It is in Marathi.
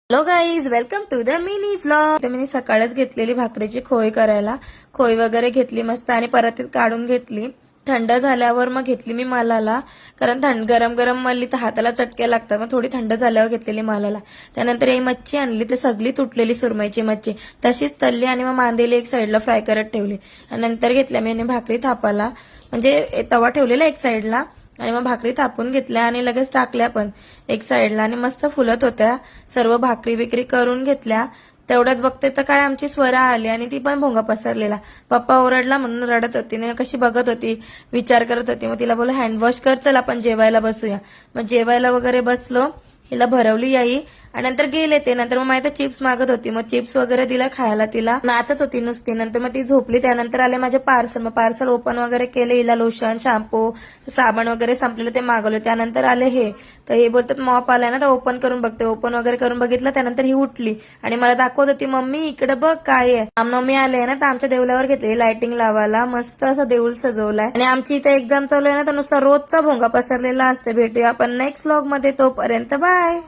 Hello guys, welcome to the mini vlog. मी सकाळच घेतलेली भाकरीची खोय करायला. खोय वगैरे घेतली मस्त आणि परत काढून घेतली. थंड झाल्यावर मग घेतली मी मलाला, कारण गरम गरम मल्ली तर हाताला चटके लागतात. मग थोडी थंड झाल्यावर घेतलेली मलाला. त्यानंतर ही मच्छी आणली, ते सगळी तुटलेली सुरमईची मच्छी तशीच तळली आणि मग मांदेली एक साईडला फ्राय करत ठेवली. आणि नंतर घेतल्या मी भाकरी थापाला, म्हणजे तवा ठेवलेला एक साईडला आणि मग भाकरी थापून घेतल्या आणि लगेच टाकल्या पण एक साईडला आणि मस्त फुलत होत्या. सर्व भाकरी बिकरी करून घेतल्या. तेवढ्यात बघते तर काय आमची स्वरा आली आणि ती पण भोंगा पसरलेला. पप्पा ओरडला म्हणून रडत होती आणि कशी बघत होती, विचार करत होती. मग तिला बोललो हँडवॉश कर, चल आपण जेवायला बसूया. मग जेवायला वगैरे बसलो, हिला भरवली आई आणि नंतर गेले ते. नंतर मग माहिती चिप्स मागत होती, मग चिप्स वगैरे दिला खायला. तिला नाचत होती नुसती. नंतर मग ती झोपली. त्यानंतर आले माझे पार्सल. मग पार्सल ओपन वगैरे केले. हिला लोशन, शॅम्पू, साबण वगैरे संपलेलं ते मागवलं. त्यानंतर आले हे, तर हे बोलतात मॉप आलाय ना, तर ओपन करून बघते. ओपन वगैरे करून बघितलं. त्यानंतर ही उठली आणि मला दाखवत होती, मम्मी इकडे बघ काय आहे. रामनवमी आले ना, तर आमच्या देऊलावर घेतली लाइटिंग लावायला. मस्त असं देऊळ सजवलाय आणि आमची इथे एक्झाम चालू आहे ना, तर नुसता रोजचा भोंगा पसरलेला असते. भेटूया आपण नेक्स्ट व्लॉग मध्ये. तोपर्यंत बाय.